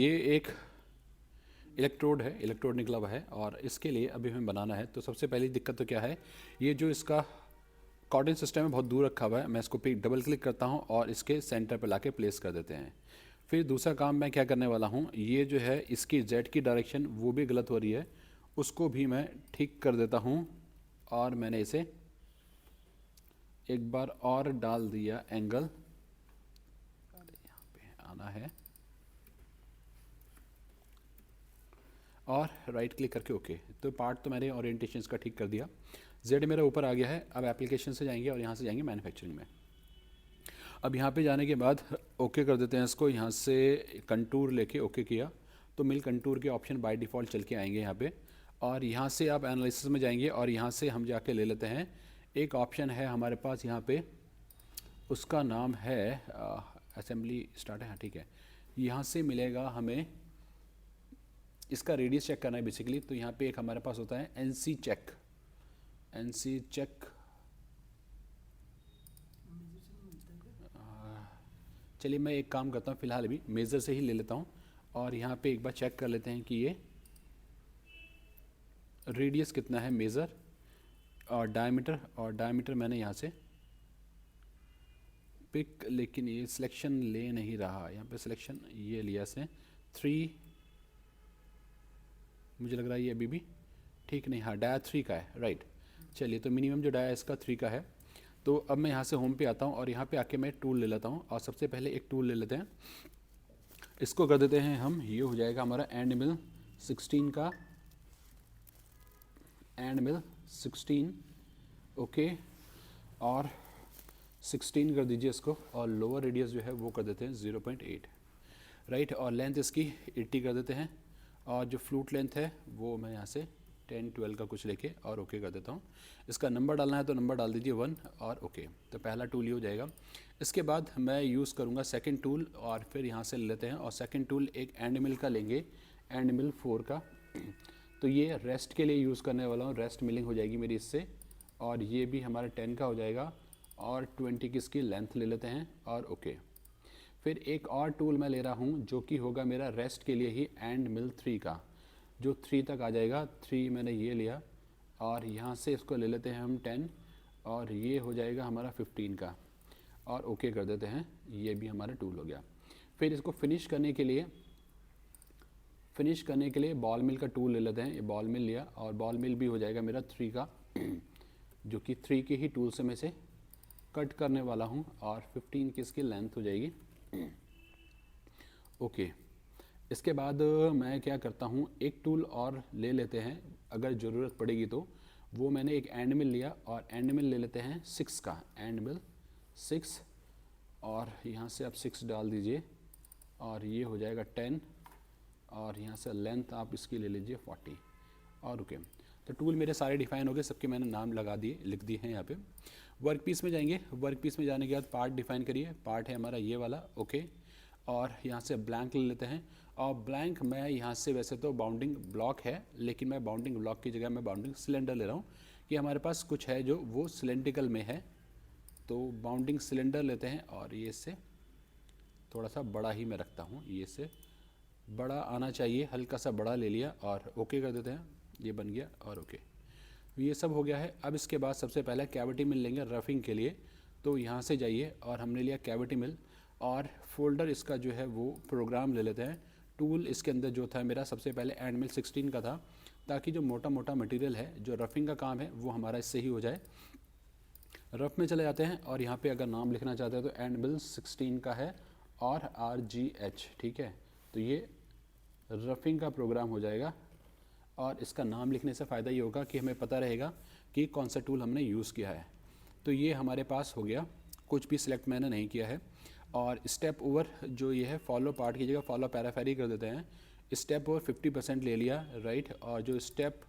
ये एक इलेक्ट्रोड है, इलेक्ट्रोड निकला हुआ है और इसके लिए अभी हमें बनाना है। तो सबसे पहली दिक्कत तो क्या है, ये जो इसका कोऑर्डिनेट सिस्टम है बहुत दूर रखा हुआ है। मैं इसको पे डबल क्लिक करता हूँ और इसके सेंटर पे लाके प्लेस कर देते हैं। फिर दूसरा काम मैं क्या करने वाला हूँ, ये जो है इसकी जेड की डायरेक्शन वो भी गलत हो रही है, उसको भी मैं ठीक कर देता हूँ। और मैंने इसे एक बार और डाल दिया एंगल, यहाँ पे आना है और राइट क्लिक करके ओके। तो पार्ट तो मैंने ओरिएंटेशन इसका ठीक कर दिया, जेड मेरा ऊपर आ गया है। अब एप्लीकेशन से जाएंगे और यहाँ से जाएंगे मैन्युफैक्चरिंग में। अब यहाँ पे जाने के बाद ओके कर देते हैं इसको, यहाँ से कंटूर लेके ओके किया तो मिल कंटूर के ऑप्शन बाय डिफ़ॉल्ट चल के आएंगे यहाँ पे। और यहाँ से आप एनालिसिस में जाएंगे और यहाँ से हम जाके ले लेते हैं एक ऑप्शन है हमारे पास यहाँ पे, उसका नाम है असेंबली स्टार्ट है, हाँ ठीक है। यहाँ से मिलेगा हमें इसका रेडियस चेक करना है बेसिकली। तो यहाँ पे एक हमारे पास होता है एनसी चेक, एनसी चेक। चलिए मैं एक काम करता हूँ, फ़िलहाल अभी मेज़र से ही ले लेता हूँ और यहाँ पे एक बार चेक कर लेते हैं कि ये रेडियस कितना है मेज़र और डायमीटर मैंने यहाँ से पिक, लेकिन ये सिलेक्शन ले नहीं रहा। यहाँ पे सिलेक्शन ये लिया से 3, मुझे लग रहा है ये अभी भी ठीक नहीं, हाँ डाया 3 का है, राइट। चलिए तो मिनिमम जो डाया इसका 3 का है। तो अब मैं यहाँ से होम पे आता हूँ और यहाँ पे आके मैं टूल ले लेता हूँ और सबसे पहले एक टूल ले लेते हैं, इसको कर देते हैं हम, ये हो जाएगा हमारा एंड मिल 16 का, एंड मिल 16 ओके। और 16 कर दीजिए इसको और लोअर रेडियस जो है वो कर देते हैं 0.8, राइट। और लेंथ इसकी 80 कर देते हैं और जो फ्लूट लेंथ है वो मैं यहाँ से 10-12 का कुछ लेके और ओके कर देता हूँ। इसका नंबर डालना है तो नंबर डाल दीजिए 1 और ओके। तो पहला टूल ये हो जाएगा। इसके बाद मैं यूज़ करूँगा सेकंड टूल और फिर यहाँ से ले लेते हैं और सेकंड टूल एक एंड मिल का लेंगे, एंड मिल 4 का। तो ये रेस्ट के लिए यूज़ करने वाला हूँ, रेस्ट मिलिंग हो जाएगी मेरी इससे। और ये भी हमारा 10 का हो जाएगा और 20 की इसकी लेंथ ले लेते हैं और ओके। फिर एक और टूल मैं ले रहा हूँ जो कि होगा मेरा रेस्ट के लिए ही, एंड मिल 3 का, जो 3 तक आ जाएगा। 3 मैंने ये लिया और यहाँ से इसको ले लेते हैं हम 10 और ये हो जाएगा हमारा 15 का और ओके कर देते हैं। ये भी हमारा टूल हो गया। फिर इसको फिनिश करने के लिए बॉल मिल का टूल ले लेते हैं। ये बॉल मिल लिया और बॉल मिल भी हो जाएगा मेरा 3 का, जो कि 3 के ही टूल से मैं से कट करने वाला हूँ और 15 की इसकी लेंथ हो जाएगी ओके। इसके बाद मैं क्या करता हूँ, एक टूल और ले लेते हैं अगर ज़रूरत पड़ेगी तो। वो मैंने एक एंड मिल लिया और एंड मिल ले लेते हैं 6 का, एंड मिल 6 और यहाँ से आप 6 डाल दीजिए और ये हो जाएगा 10 और यहाँ से लेंथ आप इसकी ले लीजिए 40 और ओके। तो टूल मेरे सारे डिफाइन हो गए, सबके मैंने नाम लगा दिए, लिख दिए हैं यहाँ पे। वर्क पीस में जाएंगे, वर्क पीस में जाने के बाद पार्ट डिफाइन करिए। पार्ट है हमारा ये वाला ओके। और यहाँ से ब्लैंक ले लेते हैं और ब्लैंक मैं यहाँ से, वैसे तो बाउंडिंग ब्लॉक है लेकिन मैं बाउंडिंग ब्लॉक की जगह मैं बाउंडिंग सिलेंडर ले रहा हूँ कि हमारे पास कुछ है जो वो सिलेंड्रिकल में है। तो बाउंडिंग सिलेंडर लेते हैं और ये से थोड़ा सा बड़ा ही मैं रखता हूँ, ये से बड़ा आना चाहिए, हल्का सा बड़ा ले लिया और ओके कर देते हैं। ये बन गया और ओके, ये सब हो गया है। अब इसके बाद सबसे पहले कैविटी मिल लेंगे रफिंग के लिए। तो यहाँ से जाइए और हमने लिया कैविटी मिल और फोल्डर इसका जो है वो प्रोग्राम ले लेते हैं। टूल इसके अंदर जो था मेरा सबसे पहले एंड मिल 16 का था, ताकि जो मोटा मोटा मटेरियल है जो रफिंग का काम है वो हमारा इससे ही हो जाए। रफ में चले जाते हैं और यहाँ पे अगर नाम लिखना चाहते हैं तो एंड मिल 16 का है और RGH, ठीक है। तो ये रफिंग का प्रोग्राम हो जाएगा और इसका नाम लिखने से फ़ायदा ये होगा कि हमें पता रहेगा कि कौन सा टूल हमने यूज़ किया है। तो ये हमारे पास हो गया, कुछ भी सिलेक्ट मैंने नहीं किया है। और स्टेप ओवर जो ये है, फॉलो पार्ट की जगह फॉलो पैराफेरी कर देते हैं। स्टेप ओवर 50% ले लिया, राइट। और जो स्टेप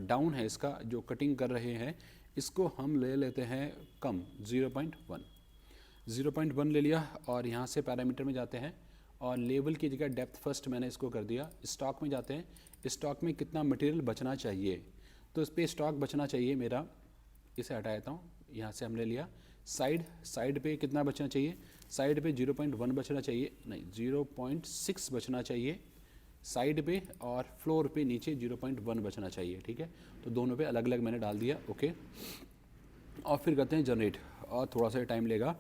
डाउन है इसका, जो कटिंग कर रहे हैं, इसको हम ले लेते हैं कम 0.1 ले लिया। और यहाँ से पैरामीटर में जाते हैं और लेवल की जगह डेप्थ फर्स्ट मैंने इसको कर दिया। स्टॉक में जाते हैं, स्टॉक में कितना मटेरियल बचना चाहिए, तो इस पर स्टॉक बचना चाहिए मेरा, इसे हटा देता हूँ। यहाँ से हमने लिया साइड पे कितना बचना चाहिए, साइड पे 0.1 बचना चाहिए, नहीं 0.6 बचना चाहिए साइड पे, और फ्लोर पे नीचे 0.1 बचना चाहिए, ठीक है। तो दोनों पे अलग अलग मैंने डाल दिया, ओके। और फिर करते हैं जनरेट, और थोड़ा सा टाइम लेगा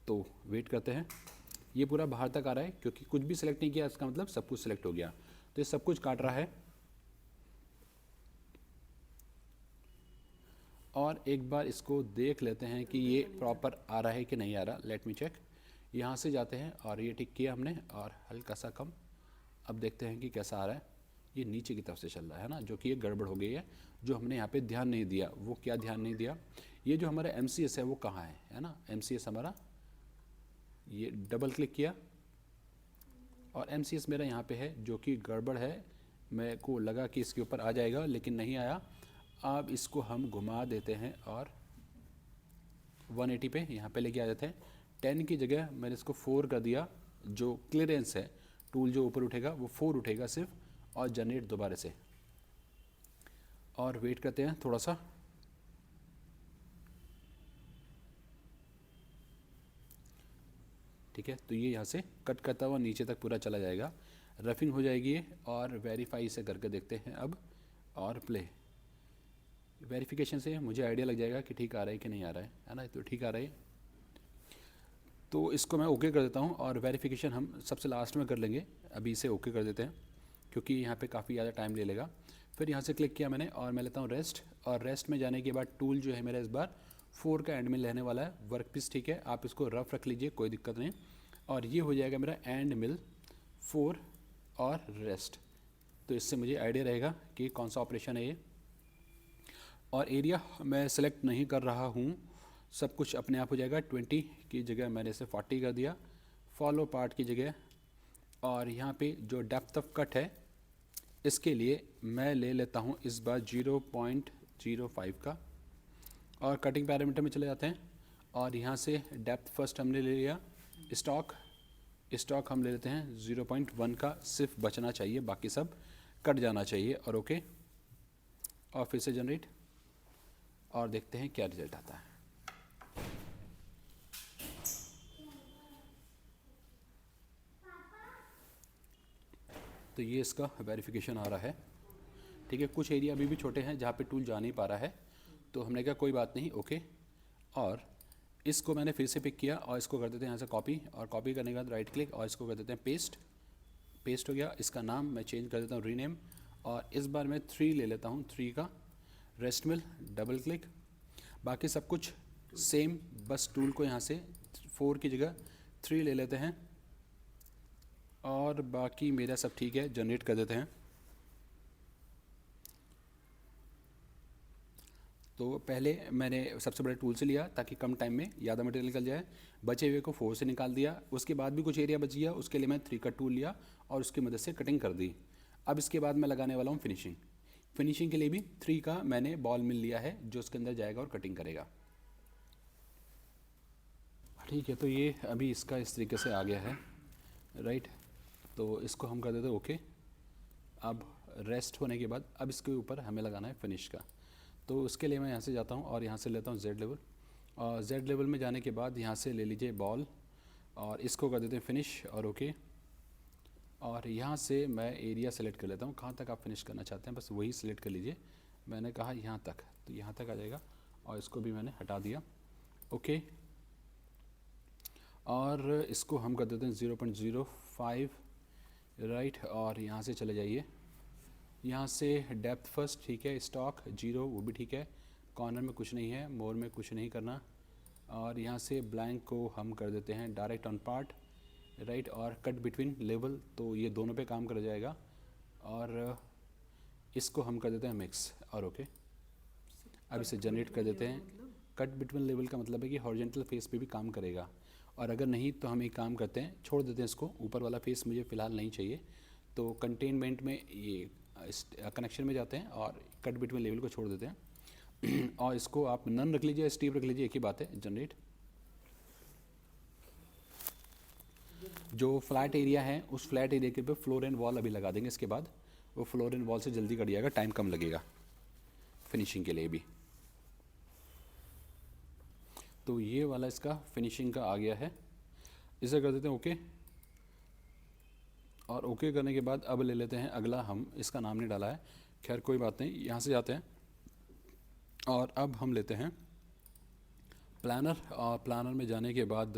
तो वेट करते हैं। ये पूरा बाहर तक आ रहा है क्योंकि कुछ भी सिलेक्ट नहीं किया, इसका मतलब सब कुछ सिलेक्ट हो गया। तो ये सब कुछ काट रहा है। और एक बार इसको देख लेते हैं कि ये प्रॉपर आ रहा है कि नहीं आ रहा। Let me check. यहाँ से जाते हैं और ये टिक किया हमने, और हल्का सा कम। अब देखते हैं कि कैसा आ रहा है। ये नीचे की तरफ से चल रहा है ना, जो कि ये गड़बड़ हो गई है, जो हमने यहाँ पे ध्यान नहीं दिया। वो क्या ध्यान नहीं दिया, ये जो हमारा MCS है वो कहाँ है ना। MCS हमारा, ये डबल क्लिक किया और MCS मेरा यहाँ पे है, जो कि गड़बड़ है। मेरे को लगा कि इसके ऊपर आ जाएगा लेकिन नहीं आया। अब इसको हम घुमा देते हैं और 180 पे यहाँ पे लेके आ जाते हैं। 10 की जगह मैंने इसको 4 कर दिया। जो क्लियरेंस है, टूल जो ऊपर उठेगा वो 4 उठेगा सिर्फ, और जनरेट दोबारा से। और वेट करते हैं थोड़ा सा। ठीक है, तो ये यहाँ से कट करता हुआ नीचे तक पूरा चला जाएगा, रफिंग हो जाएगी ये। और वेरीफाई से करके देखते हैं अब, और प्ले। वेरिफिकेशन से मुझे आइडिया लग जाएगा कि ठीक आ रहा है कि नहीं आ रहा है ना। तो ठीक आ रहा है, तो इसको मैं ओके कर देता हूँ। और वेरिफिकेशन हम सबसे लास्ट में कर लेंगे, अभी इसे ओके कर देते हैं क्योंकि यहाँ पे काफ़ी ज़्यादा टाइम ले लेगा। फिर यहाँ से क्लिक किया मैंने, और मैं लेता हूँ रेस्ट। और रेस्ट में जाने के बाद टूल जो है मेरा इस बार 4 का एंड मिल रहने वाला है। वर्क पीस, ठीक है, आप इसको रफ रख लीजिए, कोई दिक्कत नहीं। और ये हो जाएगा मेरा एंड मिल 4 और रेस्ट। तो इससे मुझे आइडिया रहेगा कि कौन सा ऑपरेशन है ये। और एरिया मैं सेलेक्ट नहीं कर रहा हूँ, सब कुछ अपने आप हो जाएगा। 20 की जगह मैंने इसे 40 कर दिया, फॉलो पार्ट की जगह। और यहाँ पे जो डेप्थ ऑफ कट है, इसके लिए मैं ले लेता हूँ इस बार 0.05 का। और कटिंग पैरामीटर में चले जाते हैं, और यहाँ से डेप्थ फर्स्ट हमने ले लिया। स्टॉक हम ले लेते हैं 0.1 का, सिर्फ बचना चाहिए, बाकी सब कट जाना चाहिए। और ओके, और फिर से जनरेट, और देखते हैं क्या रिजल्ट आता है। तो ये इसका वेरिफिकेशन आ रहा है, ठीक है। कुछ एरिया अभी भी छोटे हैं जहाँ पे टूल जा नहीं पा रहा है, तो हमने कहा कोई बात नहीं, ओके। और इसको मैंने फिर से पिक किया, और इसको कर देते हैं यहाँ से कॉपी। और कॉपी करने के बाद राइट क्लिक, और इसको कर देते हैं पेस्ट। पेस्ट हो गया। इसका नाम मैं चेंज कर देता हूँ, रीनेम। और इस बार मैं 3 ले लेता हूँ, 3 का रेस्ट मिल, डबल क्लिक। बाकी सब कुछ सेम, बस टूल को यहाँ से 4 की जगह 3 ले लेते हैं। और बाकी मेरा सब ठीक है, जनरेट कर देते हैं। तो पहले मैंने सबसे बड़े टूल से लिया ताकि कम टाइम में ज़्यादा मटेरियल निकल जाए। बचे हुए को 4 से निकाल दिया। उसके बाद भी कुछ एरिया बच गया, उसके लिए मैं 3 का टूल लिया और उसकी मदद से कटिंग कर दी। अब इसके बाद मैं लगाने वाला हूँ फिनिशिंग। फिनिशिंग के लिए भी 3 का मैंने बॉल मिल लिया है, जो उसके अंदर जाएगा और कटिंग करेगा। ठीक है, तो ये अभी इसका इस तरीके से आ गया है, राइट। तो इसको हम कर देते हैं ओके। अब रेस्ट होने के बाद अब इसके ऊपर हमें लगाना है फिनिश का। तो उसके लिए मैं यहाँ से जाता हूँ और यहाँ से लेता हूँ Z लेवल। और Z लेवल में जाने के बाद यहाँ से ले लीजिए बॉल, और इसको कर देते हैं फिनिश, और ओके। और यहाँ से मैं एरिया सेलेक्ट कर लेता हूँ, कहाँ तक आप फिनिश करना चाहते हैं बस वही सिलेक्ट कर लीजिए। मैंने कहा यहाँ तक, तो यहाँ तक आ जाएगा, और इसको भी मैंने हटा दिया, ओके। और इसको हम कर देते हैं 0.05, राइट। और यहाँ से चले जाइए, यहाँ से डेप्थ फर्स्ट, ठीक है, स्टॉक 0 वो भी ठीक है, कॉर्नर में कुछ नहीं है, मोर में कुछ नहीं करना। और यहाँ से ब्लैंक को हम कर देते हैं डायरेक्ट ऑन पार्ट, राइट। और कट बिटवीन लेवल, तो ये दोनों पे काम कर जाएगा। और इसको हम कर देते हैं मिक्स, और ओके। अब इसे जनरेट कर देते हैं। कट बिटवीन लेवल का मतलब है कि हॉरिजॉन्टल फेस पे भी काम करेगा, और अगर नहीं तो हम एक काम करते हैं, छोड़ देते हैं इसको। ऊपर वाला फेस मुझे फ़िलहाल नहीं चाहिए, तो कंटेनमेंट में ये कनेक्शन में जाते हैं और कट बिटवीन लेवल को छोड़ देते हैं। और इसको आप नन रख लीजिए, स्टीप रख लीजिए, एक ही बात है। जनरेट। जो फ्लैट एरिया है उस फ्लैट एरिया के पे फ्लोर एंड वॉल अभी लगा देंगे, इसके बाद वो फ्लोर एंड वॉल से जल्दी कट जाएगा, टाइम कम लगेगा फिनिशिंग के लिए भी। तो ये वाला इसका फिनिशिंग का आ गया है। इसे कर देते हैं ओके। और ओके करने के बाद अब ले लेते हैं अगला, हम इसका नाम नहीं डाला है, खैर कोई बात नहीं, यहाँ से जाते हैं और अब हम लेते हैं प्लानर। और प्लानर में जाने के बाद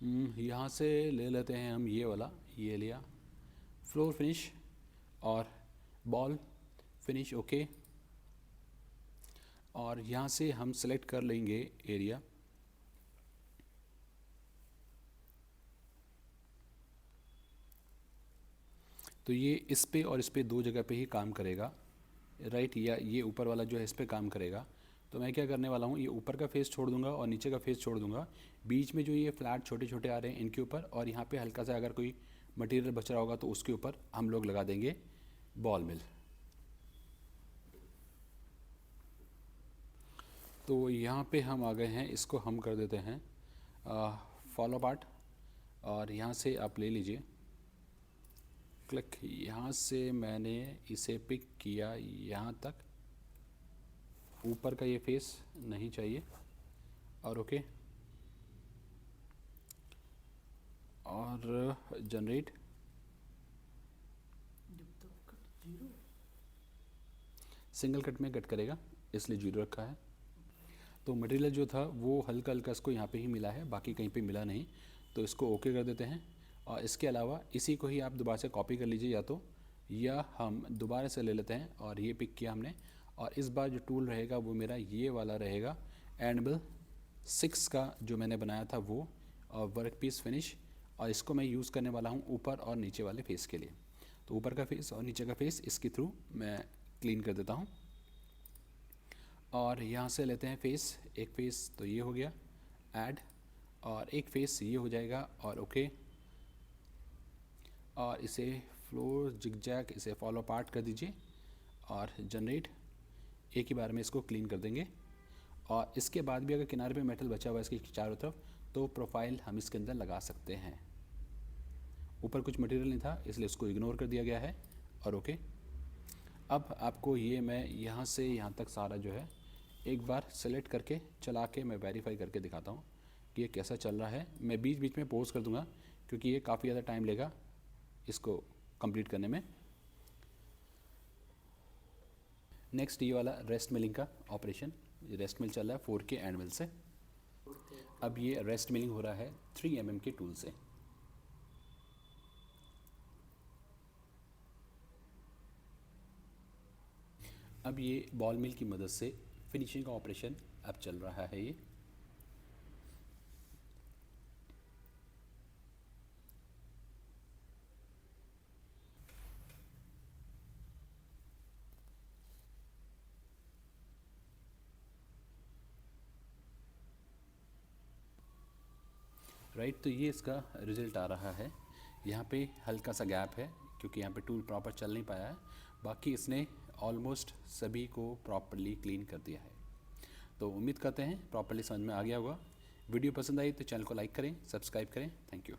यहाँ से ले लेते हैं हम ये वाला, ये लिया फ्लोर फिनिश और बॉल फिनिश ओके। और यहाँ से हम सेलेक्ट कर लेंगे एरिया, तो ये इस पे और इस पे दो जगह पे ही काम करेगा, राइट, या ये ऊपर वाला जो है इस पे काम करेगा। तो मैं क्या करने वाला हूँ, ये ऊपर का फेस छोड़ दूंगा और नीचे का फेस छोड़ दूंगा, बीच में जो ये फ्लैट छोटे छोटे आ रहे हैं इनके ऊपर, और यहाँ पे हल्का सा अगर कोई मटेरियल बच रहा होगा तो उसके ऊपर हम लोग लगा देंगे बॉल मिल। तो यहाँ पे हम आ गए हैं, इसको हम कर देते हैं फॉलो पार्ट, और यहाँ से आप ले लीजिए क्लिक, यहाँ से मैंने इसे पिक किया यहाँ तक, ऊपर का ये फेस नहीं चाहिए, और ओके। और जनरेट, सिंगल कट में कट करेगा इसलिए 0 रखा है। तो मटेरियल जो था वो हल्का हल्का इसको यहाँ पे ही मिला है, बाकी कहीं पे मिला नहीं, तो इसको ओके कर देते हैं। और इसके अलावा इसी को ही आप दोबारा से कॉपी कर लीजिए, या हम दोबारा से ले लेते हैं, और ये पिक किया हमने, और इस बार जो टूल रहेगा वो मेरा ये वाला रहेगा, एनिमल 6 का जो मैंने बनाया था वो, और वर्क पीस फिनिश, और इसको मैं यूज़ करने वाला हूँ ऊपर और नीचे वाले फेस के लिए। तो ऊपर का फेस और नीचे का फेस इसके थ्रू मैं क्लीन कर देता हूँ। और यहाँ से लेते हैं फेस, एक फेस तो ये हो गया ऐड, और एक फेस ये हो जाएगा, और ओके। और इसे फ्लोर जिगजैग, इसे फॉलो पार्ट कर दीजिए और जनरेट, एक ही बार में इसको क्लीन कर देंगे। और इसके बाद भी अगर किनारे पे मेटल बचा हुआ है इसके चारों तरफ, तो प्रोफाइल हम इसके अंदर लगा सकते हैं। ऊपर कुछ मटेरियल नहीं था इसलिए उसको इग्नोर कर दिया गया है, और ओके। अब आपको ये मैं यहाँ से यहाँ तक सारा जो है एक बार सेलेक्ट करके चला के मैं वेरीफाई करके दिखाता हूँ कि ये कैसा चल रहा है। मैं बीच बीच में पॉज कर दूँगा क्योंकि ये काफ़ी ज़्यादा टाइम लेगा इसको कंप्लीट करने में। नेक्स्ट ये वाला रेस्ट मिलिंग का ऑपरेशन, ये रेस्ट मिल चल रहा है 4K एंड मिल से। अब ये रेस्ट मिलिंग हो रहा है 3mm के टूल से। अब ये बॉल मिल की मदद से फिनिशिंग का ऑपरेशन अब चल रहा है। ये राइट, तो ये इसका रिज़ल्ट आ रहा है। यहाँ पे हल्का सा गैप है क्योंकि यहाँ पे टूल प्रॉपर चल नहीं पाया है, बाकी इसने ऑलमोस्ट सभी को प्रॉपरली क्लीन कर दिया है। तो उम्मीद करते हैं प्रॉपरली समझ में आ गया होगा। वीडियो पसंद आई तो चैनल को लाइक करें, सब्सक्राइब करें। Thank you.